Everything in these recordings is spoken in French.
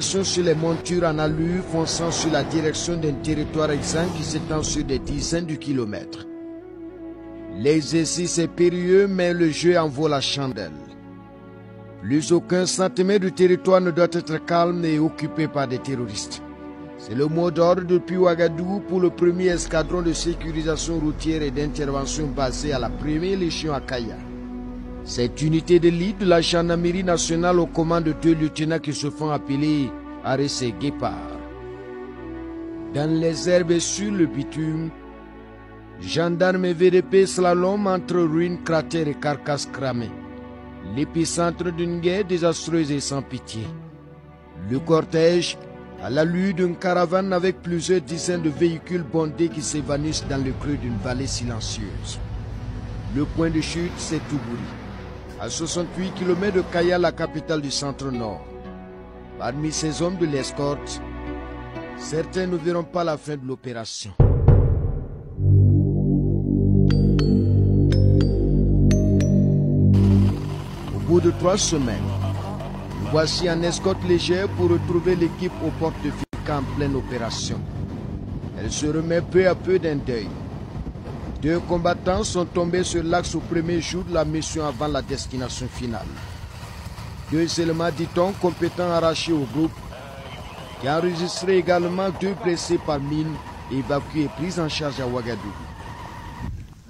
sur les montures en allure fonçant sur la direction d'un territoire exsangue qui s'étend sur des dizaines de kilomètres. L'exercice est périlleux, mais le jeu en vaut la chandelle. Plus aucun centimètre du territoire ne doit être calme et occupé par des terroristes. C'est le mot d'ordre depuis Ouagadougou pour le premier escadron de sécurisation routière et d'intervention basé à la première légion à Kaya. Cette unité d'élite de la gendarmerie nationale aux commandes de 2 lieutenants qui se font appeler Aressé Guépard. Dans les herbes et sur le bitume, gendarmes et VDP slalom entre ruines, cratères et carcasses cramées. L'épicentre d'une guerre désastreuse et sans pitié. Le cortège, à l'allure d'une caravane avec plusieurs dizaines de véhicules bondés qui s'évanouissent dans le creux d'une vallée silencieuse. Le point de chute, c'est Toubouri, à 68 km de Kaya, la capitale du centre-nord. Parmi ces hommes de l'escorte, certains ne verront pas la fin de l'opération. Au bout de 3 semaines, nous voici en escorte légère pour retrouver l'équipe aux portes de Fika en pleine opération. Elle se remet peu à peu d'un deuil. 2 combattants sont tombés sur l'axe au premier jour de la mission avant la destination finale. 2 éléments, dit-on, compétents arrachés au groupe, qui a enregistré également 2 blessés par mine, évacués et pris en charge à Ouagadougou.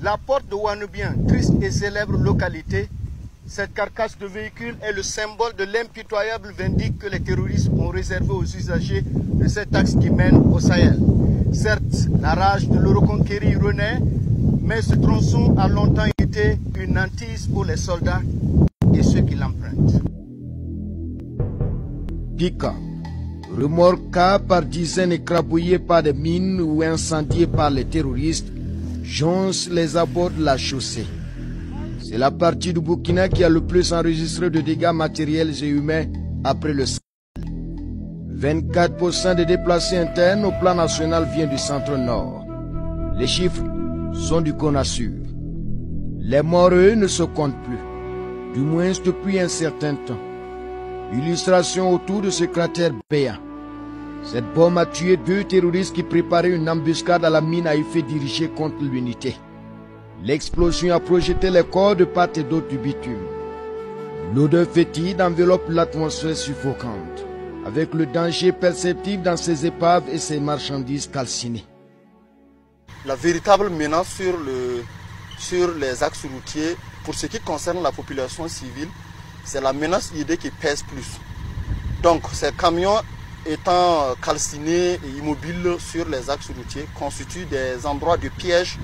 La porte de Ouanoubien, triste et célèbre localité, cette carcasse de véhicule est le symbole de l'impitoyable vindicte que les terroristes ont réservé aux usagers de cet axe qui mène au Sahel. Certes, la rage de le reconquérir renaît, mais ce tronçon a longtemps été une hantise pour les soldats et ceux qui l'empruntent. Pika, remorqués par dizaines écrabouillés par des mines ou incendiés par les terroristes, jonchent les abords de la chaussée. C'est la partie du Burkina qui a le plus enregistré de dégâts matériels et humains après le Sahel. 24% des déplacés internes au plan national viennent du centre-nord. Les chiffres sont du CONASUR. Les morts, eux, ne se comptent plus, du moins depuis un certain temps. Illustration autour de ce cratère béant. Cette bombe a tué 2 terroristes qui préparaient une embuscade à la mine à effet dirigé contre l'unité. L'explosion a projeté les corps de part et d'autre du bitume. L'odeur fétide enveloppe l'atmosphère suffocante, avec le danger perceptible dans ces épaves et ces marchandises calcinées. La véritable menace sur les axes routiers, pour ce qui concerne la population civile, c'est la menace idée qui pèse plus. Donc ces camions étant calcinés et immobiles sur les axes routiers constituent des endroits de piège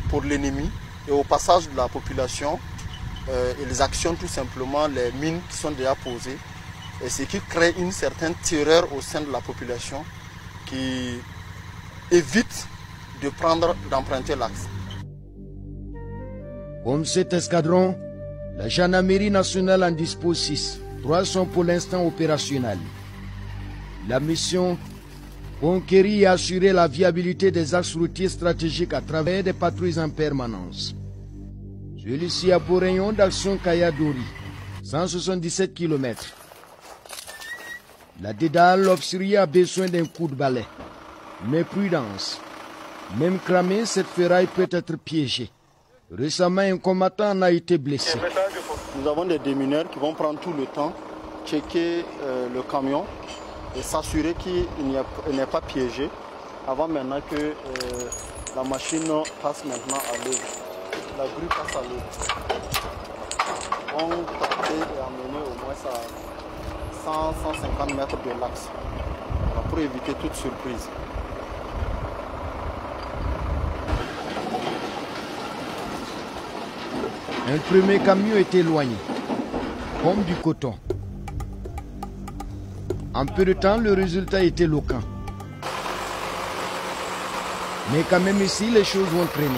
pour l'ennemi et au passage de la population, ils actionnent tout simplement les mines qui sont déjà posées, et ce qui crée une certaine terreur au sein de la population qui évite d'emprunter l'axe. Comme cet escadron, la gendarmerie nationale en dispose 6. 3 sont pour l'instant opérationnels. La mission, conquérir et assurer la viabilité des axes routiers stratégiques à travers des patrouilles en permanence. Celui-ci a pour rayon d'action Kaya-Dori, 177 km. La dédale obscurée a besoin d'un coup de balai. Mais prudence. Même cramé, cette ferraille peut être piégée. Récemment, un combattant en a été blessé. Nous avons des démineurs qui vont prendre tout le temps, checker le camion et s'assurer qu'il n'est pas piégé avant maintenant que la machine passe maintenant à l'œuvre. La grue passe à l'œuvre. On capte et amener au moins à 100-150 mètres de l'axe pour éviter toute surprise. Un premier camion est éloigné, comme du coton. En peu de temps, le résultat est éloquent. Mais quand même ici, les choses vont traîner.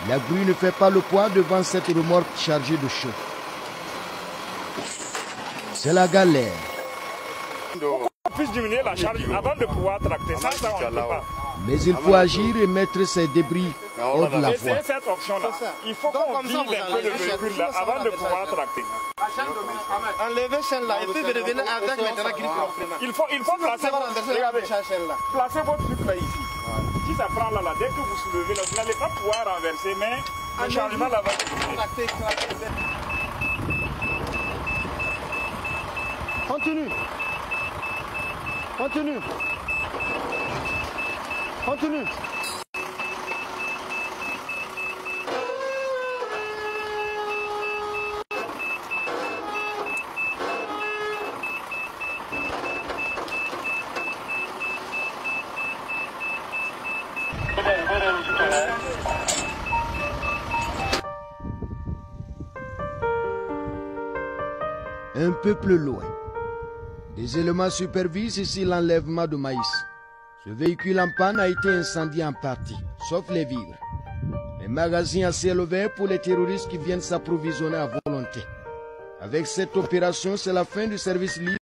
La grue ne fait pas le poids devant cette remorque chargée de chaux. C'est la galère. On puisse diminuer la charge avant de pouvoir tracter. Ça, on ne peut pas. Mais il faut agir et mettre ces débris hors de la Et voie. c'est cette option-là. Il faut qu'on vide un peu le véhicule là avant de pouvoir tracter. Enlevez celle-là et puis revenez avec maintenant grille. Il faut placer placez votre truc là ici. Si ça prend là, dès que vous soulevez là, vous n'allez pas pouvoir renverser, mais le changement là va se faire. Continue. Continue. Continue. Un peu plus loin, des éléments supervisent ici l'enlèvement de maïs. Ce véhicule en panne a été incendié en partie, sauf les vivres. Les magasins à ciel ouvert pour les terroristes qui viennent s'approvisionner à volonté. Avec cette opération, c'est la fin du service libre.